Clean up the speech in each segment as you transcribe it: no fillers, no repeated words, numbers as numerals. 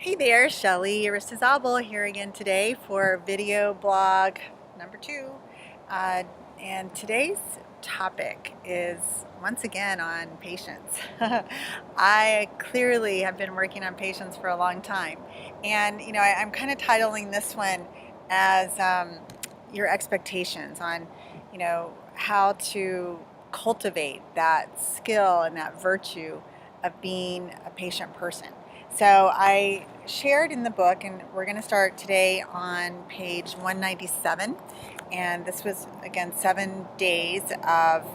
Hey there, Shelly, Aristizabal here again today for video blog number 2. Uh, and today's topic is once again on patience. I clearly have been working on patience for a long time. And, I'm kind of titling this one as your expectations on, how to cultivate that skill and that virtue of being a patient person. So I shared in the book, and we're going to start today on page 197. And this was, again, 7 days of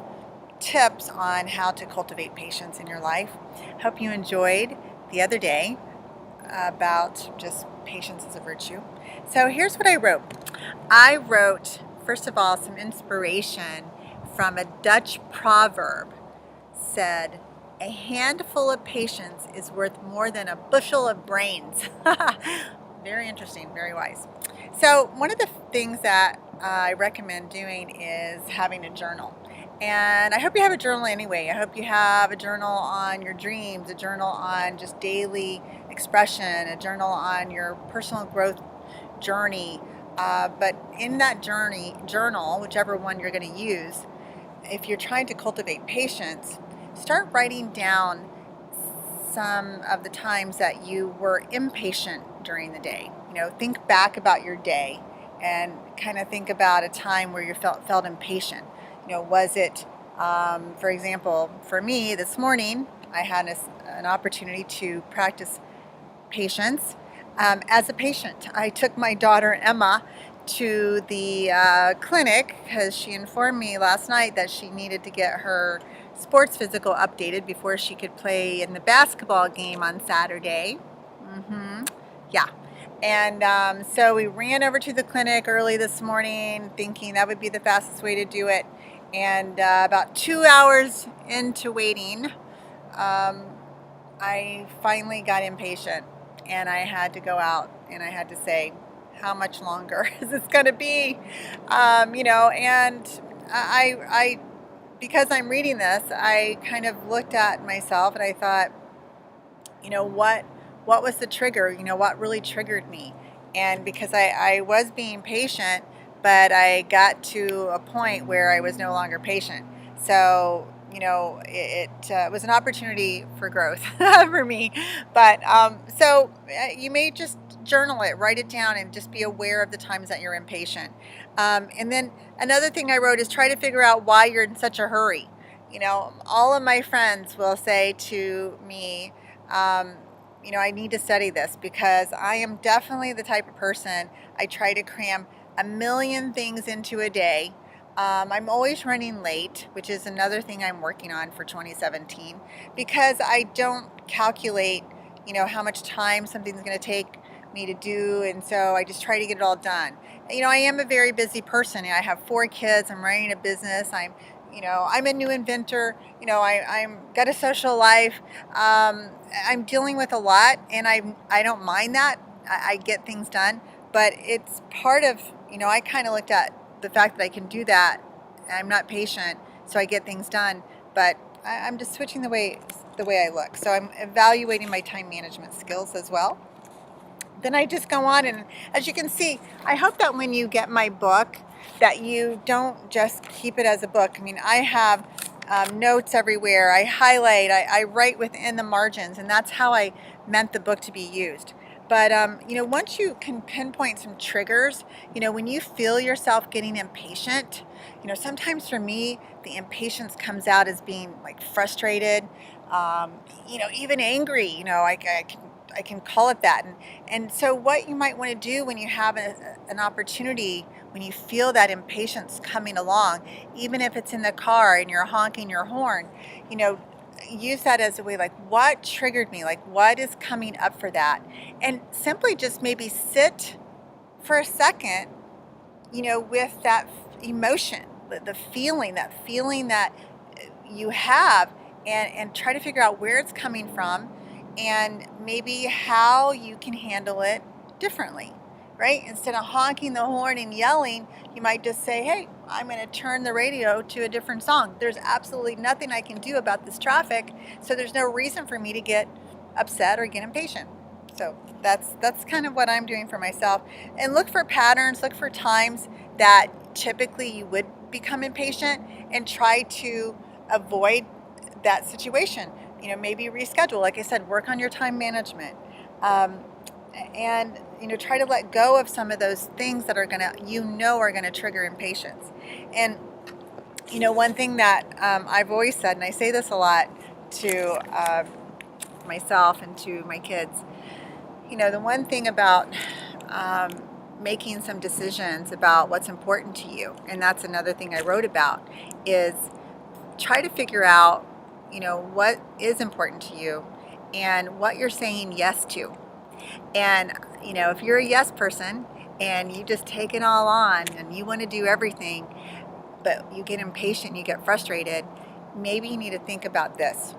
tips on how to cultivate patience in your life. Hope you enjoyed the other day about just patience as a virtue. So here's what I wrote. I wrote, first of all, some inspiration from a Dutch proverb. Said, "A handful of patience is worth more than a bushel of brains." Very interesting, very wise. So one of the things that I recommend doing is having a journal. And I hope you have a journal anyway. I hope you have a journal on your dreams, a journal on just daily expression, a journal on your personal growth journey. But in that journal, whichever one you're going to use, if you're trying to cultivate patience, start writing down some of the times that you were impatient during the day. Think back about your day and kind of think about a time where you felt impatient. Was it, for example, for me this morning, I had an opportunity to practice patience as a patient. I took my daughter Emma to the clinic because she informed me last night that she needed to get her sports physical updated before she could play in the basketball game on Saturday. Yeah. And so we ran over to the clinic early this morning thinking that would be the fastest way to do it. And about 2 hours into waiting, I finally got impatient and I had to go out and I had to say, how much longer is this going to be? And I, because I'm reading this, I kind of looked at myself and I thought, what was the trigger? What really triggered me? And because I was being patient, but I got to a point where I was no longer patient. So, it was an opportunity for growth for me. But you may just journal it, write it down, and just be aware of the times that you're impatient. And then another thing I wrote is try to figure out why you're in such a hurry. All of my friends will say to me, I need to study this because I am definitely the type of person, I try to cram a million things into a day. I'm always running late, which is another thing I'm working on for 2017 because I don't calculate, how much time something's going to take me to do, and so I just try to get it all done. I am a very busy person. I have 4 kids. I'm running a business. I'm a new inventor. I'm got a social life. I'm dealing with a lot, and I don't mind that. I get things done, but it's part of, I kind of looked at the fact that I can do that. I'm not patient, so I get things done, but I'm just switching the way I look. So I'm evaluating my time management skills as well. Then I just go on, and as you can see, I hope that when you get my book that you don't just keep it as a book. I mean, I have notes everywhere. I highlight, I write within the margins, and that's how I meant the book to be used. But, once you can pinpoint some triggers, when you feel yourself getting impatient, sometimes for me, the impatience comes out as being like frustrated, even angry, I can call it that. And so what you might want to do when you have an opportunity, when you feel that impatience coming along, even if it's in the car and you're honking your horn, use that as a way, like, what triggered me? Like, what is coming up for that? And simply just maybe sit for a second, with that emotion, the feeling, that you have, and try to figure out where it's coming from and maybe how you can handle it differently, right? Instead of honking the horn and yelling, you might just say, hey, I'm going to turn the radio to a different song. There's absolutely nothing I can do about this traffic, so there's no reason for me to get upset or get impatient. So that's kind of what I'm doing for myself. And look for patterns, look for times that typically you would become impatient, and try to avoid that situation. Maybe reschedule. Like I said, work on your time management. Um, and try to let go of some of those things that are gonna trigger impatience. And one thing that I've always said, and I say this a lot to myself and to my kids, the one thing about um, making some decisions about what's important to you, and that's another thing I wrote about, is try to figure out, what is important to you and what you're saying yes to. And, if you're a yes person and you just take it all on and you want to do everything, but you get impatient, you get frustrated, maybe you need to think about this.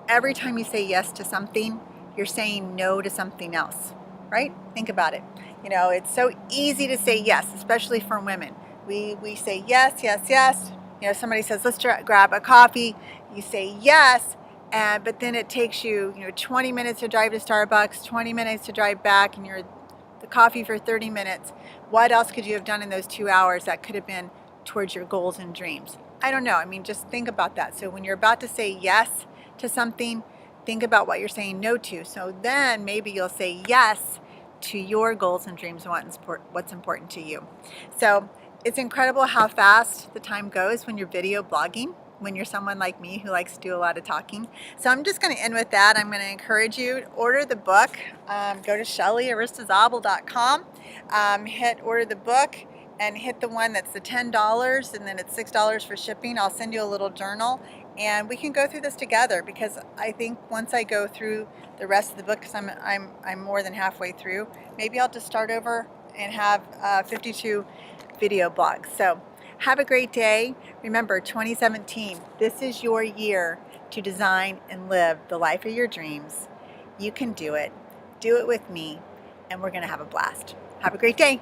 Every time you say yes to something, you're saying no to something else, right? Think about it. It's so easy to say yes, especially for women. We say yes, yes, yes. Somebody says, let's grab a coffee. You say yes, but then it takes you, 20 minutes to drive to Starbucks, 20 minutes to drive back, and you're the coffee for 30 minutes. What else could you have done in those 2 hours that could have been towards your goals and dreams? I don't know. I mean, just think about that. So when you're about to say yes to something, think about what you're saying no to. So then maybe you'll say yes to your goals and dreams and what's important to you. So it's incredible how fast the time goes when you're video blogging, when you're someone like me who likes to do a lot of talking. So I'm just going to end with that. I'm going to encourage you to order the book. Go to Shelly, Aristizabal.com, hit order the book, and hit the one that's the $10, and then it's $6 for shipping. I'll send you a little journal, and we can go through this together, because I think once I go through the rest of the book, because I'm more than halfway through, maybe I'll just start over and have 52 video blogs. So have a great day. Remember, 2017, this is your year to design and live the life of your dreams. You can do it. Do it with me, and we're going to have a blast. Have a great day.